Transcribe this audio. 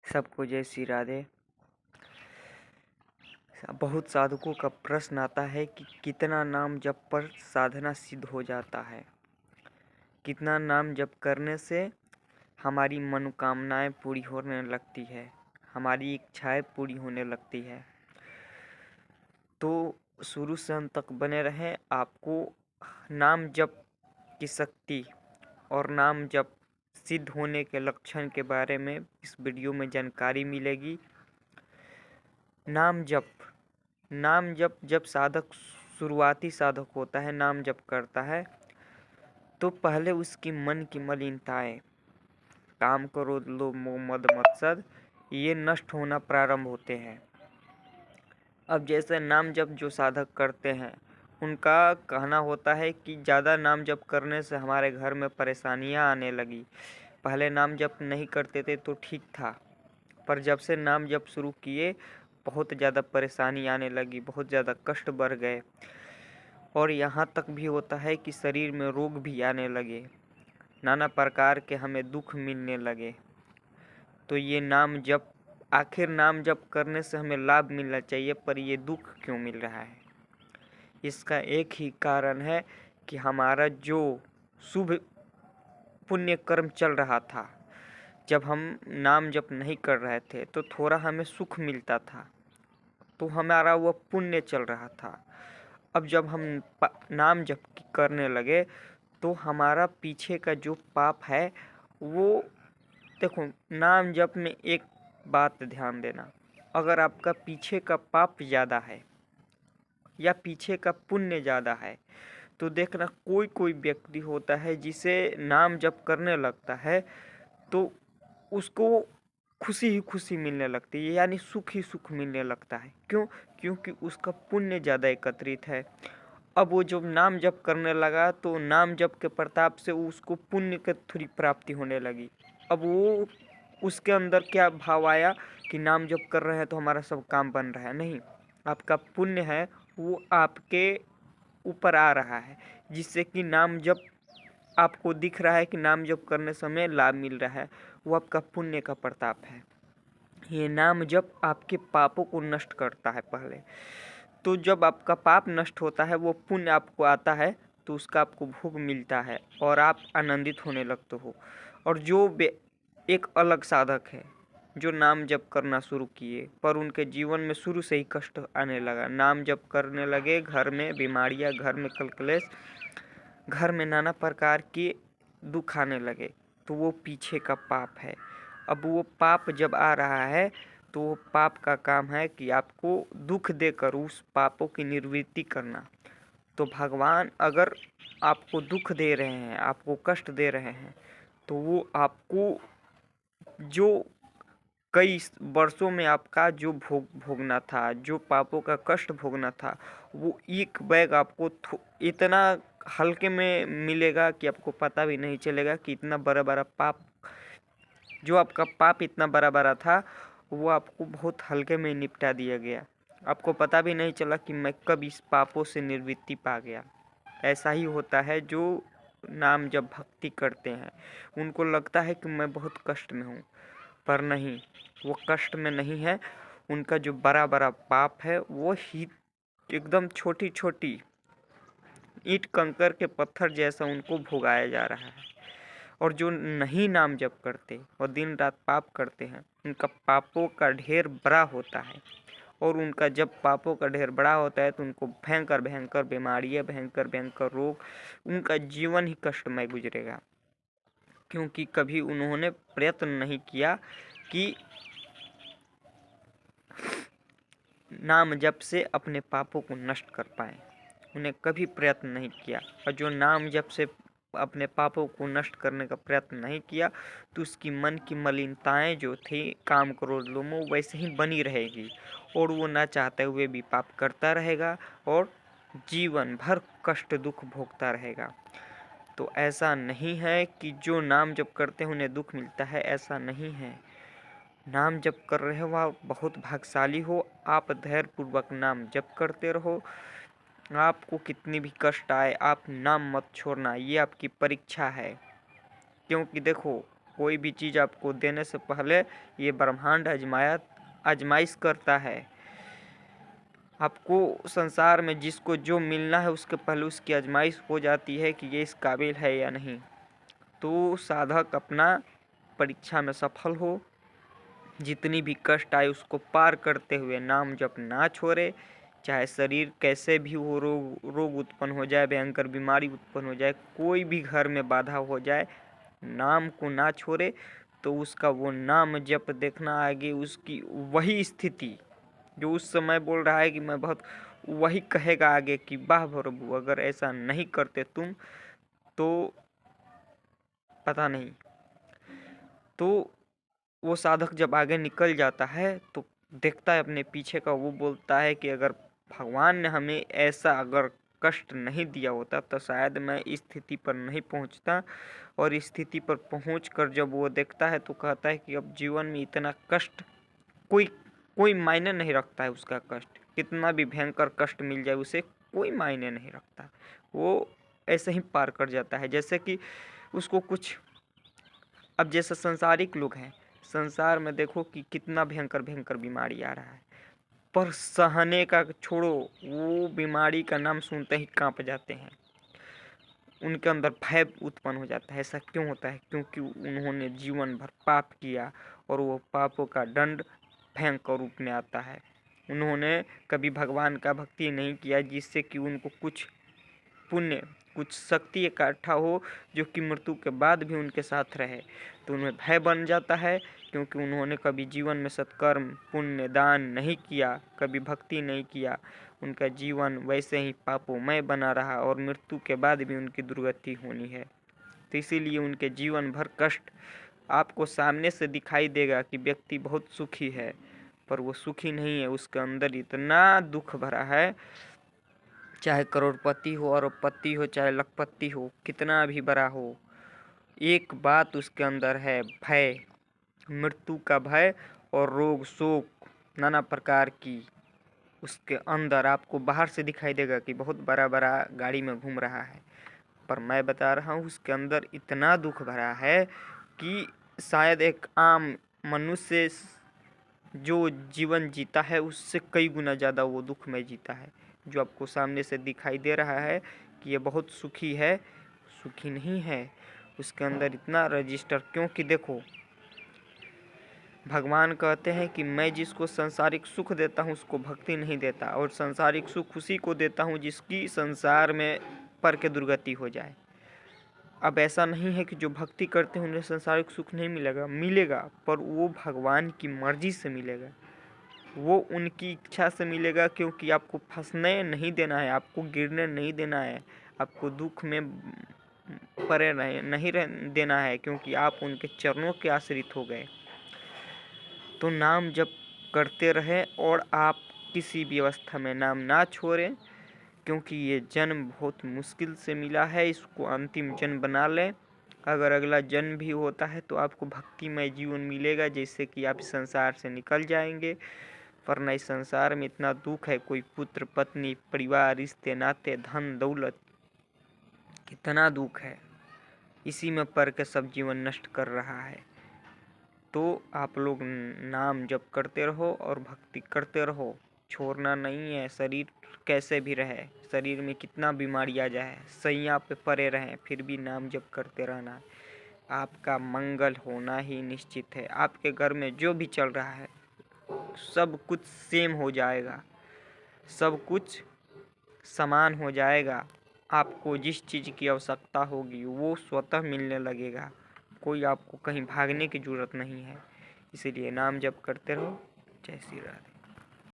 सबको जय श्री राधे। बहुत साधकों का प्रश्न आता है कि कितना नाम जप पर साधना सिद्ध हो जाता है, कितना नाम जप करने से हमारी मनोकामनाएं पूरी होने लगती है, हमारी इच्छाएं पूरी होने लगती है। तो शुरू से अंत तक बने रहें। आपको नाम जप की शक्ति और नाम जप सिद्ध होने के लक्षण के बारे में इस वीडियो में जानकारी मिलेगी। नाम जप जब साधक शुरुआती साधक होता है, नाम जप करता है, तो पहले उसकी मन की मलिनताएं, काम क्रोध लोभ मोह मद मत्सर, ये नष्ट होना प्रारंभ होते हैं। अब जैसे नाम जप जो साधक करते हैं, उनका कहना होता है कि ज़्यादा नाम जप करने से हमारे घर में परेशानियां आने लगी। पहले नाम जप नहीं करते थे तो ठीक था, पर जब से नाम जप शुरू किए बहुत ज़्यादा परेशानी आने लगी, बहुत ज़्यादा कष्ट बढ़ गए और यहाँ तक भी होता है कि शरीर में रोग भी आने लगे, नाना प्रकार के हमें दुख मिलने लगे। तो ये नाम जप, आखिर नाम जप करने से हमें लाभ मिलना चाहिए, पर ये दुख क्यों मिल रहा है? इसका एक ही कारण है कि हमारा जो शुभ पुण्य कर्म चल रहा था, जब हम नाम जप नहीं कर रहे थे तो थोड़ा हमें सुख मिलता था, तो हमारा वह पुण्य चल रहा था। अब जब हम नाम जप करने लगे तो हमारा पीछे का जो पाप है वो, देखो, नाम जप में एक बात ध्यान देना, अगर आपका पीछे का पाप ज़्यादा है या पीछे का पुण्य ज़्यादा है तो देखना कोई कोई व्यक्ति होता है जिसे नाम जप करने लगता है तो उसको खुशी ही खुशी मिलने लगती है, यानी सुख ही सुख मिलने लगता है। क्यों? क्योंकि उसका पुण्य ज़्यादा एकत्रित है। अब वो जब नाम जप करने लगा तो नाम जप के प्रताप से उसको पुण्य की थोड़ी प्राप्ति होने लगी। अब वो उसके अंदर क्या भाव आया कि नाम जप कर रहे हैं तो हमारा सब काम बन रहा है। नहीं, आपका पुण्य है वो आपके ऊपर आ रहा है, जिससे कि नाम जप आपको दिख रहा है कि नाम जप करने समय लाभ मिल रहा है, वो आपका पुण्य का प्रताप है। ये नाम जप आपके पापों को नष्ट करता है पहले। तो जब आपका पाप नष्ट होता है, वो पुण्य आपको आता है, तो उसका आपको भोग मिलता है और आप आनंदित होने लगते हो। और जो एक अलग साधक है जो नाम जप करना शुरू किए पर उनके जीवन में शुरू से ही कष्ट आने लगा, नाम जप करने लगे, घर में बीमारियां, घर में कलकलेश, घर में नाना प्रकार के दुख आने लगे, तो वो पीछे का पाप है। अब वो पाप जब आ रहा है तो वो पाप का काम है कि आपको दुख देकर उस पापों की निवृत्ति करना। तो भगवान अगर आपको दुख दे रहे हैं, आपको कष्ट दे रहे हैं, तो वो आपको जो कई वर्षों में आपका जो भोगना था, जो पापों का कष्ट भोगना था, वो एक बैग आपको इतना हल्के में मिलेगा कि आपको पता भी नहीं चलेगा कि इतना बड़ा बड़ा पाप, जो आपका पाप इतना बड़ा बड़ा था, वो आपको बहुत हल्के में निपटा दिया गया। आपको पता भी नहीं चला कि मैं कब इस पापों से निवृत्ति पा गया। ऐसा ही होता है जो नाम जब भक्ति करते हैं, उनको लगता है कि मैं बहुत कष्ट में हूँ, पर नहीं, वो कष्ट में नहीं है। उनका जो बड़ा बड़ा पाप है वो ही एकदम छोटी छोटी ईंट कंकर के पत्थर जैसा उनको भोगाया जा रहा है। और जो नहीं नाम जप करते और दिन रात पाप करते हैं, उनका पापों का ढेर बड़ा होता है। और उनका जब पापों का ढेर बड़ा होता है तो उनको भयंकर भयंकर बीमारियाँ, भयंकर भयंकर रोग, उनका जीवन ही कष्टमय गुजरेगा, क्योंकि कभी उन्होंने प्रयत्न नहीं किया कि नाम जप से अपने पापों को नष्ट कर पाए। उन्हें कभी प्रयत्न नहीं किया, और जो नाम जप से अपने पापों को नष्ट करने का प्रयत्न नहीं किया तो उसकी मन की मलिनताएं जो थी, काम क्रोध लोभ मोह, वैसे ही बनी रहेगी और वो ना चाहते हुए भी पाप करता रहेगा और जीवन भर कष्ट दुख भोगता रहेगा। तो ऐसा नहीं है कि जो नाम जप करते हैं उन्हें दुख मिलता है, ऐसा नहीं है। नाम जप कर रहे हो आप बहुत भाग्यशाली हो, आप धैर्यपूर्वक नाम जप करते रहो। आपको कितनी भी कष्ट आए, आप नाम मत छोड़ना, ये आपकी परीक्षा है। क्योंकि देखो, कोई भी चीज़ आपको देने से पहले ये ब्रह्मांड आजमाइश करता है। आपको संसार में जिसको जो मिलना है उसके पहले उसकी आजमाइश हो जाती है कि ये इस काबिल है या नहीं। तो साधक अपना परीक्षा में सफल हो, जितनी भी कष्ट आए उसको पार करते हुए नाम जप ना छोड़े। चाहे शरीर कैसे भी हो, रोग उत्पन्न हो जाए, भयंकर बीमारी उत्पन्न हो जाए, कोई भी घर में बाधा हो जाए, नाम को ना छोड़े। तो उसका वो नाम जप देखना आगे उसकी वही स्थिति जो उस समय बोल रहा है कि मैं बहुत, वही कहेगा आगे कि वाह प्रभु, अगर ऐसा नहीं करते तुम तो पता नहीं। तो वो साधक जब आगे निकल जाता है तो देखता है अपने पीछे का, वो बोलता है कि अगर भगवान ने हमें ऐसा अगर कष्ट नहीं दिया होता तो शायद मैं इस स्थिति पर नहीं पहुंचता। और इस स्थिति पर पहुंचकर जब वो देखता है तो कहता है कि अब जीवन में इतना कष्ट कोई कोई मायने नहीं रखता है। उसका कष्ट कितना भी भयंकर कष्ट मिल जाए उसे कोई मायने नहीं रखता, वो ऐसे ही पार कर जाता है। जैसे कि उसको कुछ, अब जैसे संसारिक लोग हैं, संसार में देखो कि कितना भयंकर भयंकर बीमारी आ रहा है, पर सहने का छोड़ो, वो बीमारी का नाम सुनते ही कांप जाते हैं, उनके अंदर भय उत्पन्न हो जाता है। ऐसा क्यों होता है? क्योंकि उन्होंने जीवन भर पाप किया और वो पापों का दंड भयंकर रूप में आता है। उन्होंने कभी भगवान का भक्ति नहीं किया जिससे कि उनको कुछ पुण्य, कुछ शक्ति इकट्ठा हो जो कि मृत्यु के बाद भी उनके साथ रहे। तो उन्हें भय बन जाता है क्योंकि उन्होंने कभी जीवन में सत्कर्म, पुण्य, दान नहीं किया, कभी भक्ति नहीं किया। उनका जीवन वैसे ही पापोमय बना रहा और मृत्यु के बाद भी उनकी दुर्गति होनी है। तो इसीलिए उनके जीवन भर कष्ट आपको सामने से दिखाई देगा कि व्यक्ति बहुत सुखी है, पर वो सुखी नहीं है, उसके अंदर इतना दुख भरा है। चाहे करोड़पति हो, अरबपति हो, चाहे लखपति हो, कितना भी बड़ा हो, एक बात उसके अंदर है, भय, मृत्यु का भय और रोग शोक नाना प्रकार की उसके अंदर आपको बाहर से दिखाई देगा कि बहुत बड़ा बड़ा गाड़ी में घूम रहा है, पर मैं बता रहा हूँ उसके अंदर इतना दुख भरा है कि शायद एक आम मनुष्य जो जीवन जीता है उससे कई गुना ज़्यादा वो दुख में जीता है। जो आपको सामने से दिखाई दे रहा है कि ये बहुत सुखी है, सुखी नहीं है, उसके अंदर इतना रजिस्टर। क्योंकि देखो, भगवान कहते हैं कि मैं जिसको संसारिक सुख देता हूँ उसको भक्ति नहीं देता, और संसारिक सुख उसी को देता हूँ जिसकी संसार में पर के दुर्गति हो जाए। अब ऐसा नहीं है कि जो भक्ति करते हैं उन्हें संसारिक सुख नहीं मिलेगा, मिलेगा, पर वो भगवान की मर्जी से मिलेगा, वो उनकी इच्छा से मिलेगा। क्योंकि आपको फंसने नहीं देना है, आपको गिरने नहीं देना है, आपको दुख में पड़े नहीं देना है, क्योंकि आप उनके चरणों के आश्रित हो गए। तो नाम जप करते रहें और आप किसी भी अवस्था में नाम ना छोड़ें, क्योंकि ये जन्म बहुत मुश्किल से मिला है, इसको अंतिम जन्म बना लें। अगर अगला जन्म भी होता है तो आपको भक्तिमय जीवन मिलेगा, जैसे कि आप संसार से निकल जाएंगे। वरना इस संसार में इतना दुख है, कोई पुत्र, पत्नी, परिवार, रिश्ते, नाते, धन, दौलत, कितना दुख है, इसी में पड़ के सब जीवन नष्ट कर रहा है। तो आप लोग नाम जप करते रहो और भक्ति करते रहो, छोड़ना नहीं है। शरीर कैसे भी रहे, शरीर में कितना बीमारी आ जाए, सैया पे पड़े रहें, फिर भी नाम जप करते रहना है। आपका मंगल होना ही निश्चित है। आपके घर में जो भी चल रहा है सब कुछ सेम हो जाएगा, सब कुछ समान हो जाएगा। आपको जिस चीज़ की आवश्यकता होगी वो स्वतः मिलने लगेगा, कोई आपको कहीं भागने की ज़रूरत नहीं है। इसीलिए नाम जप करते रहो। जय श्री राधे।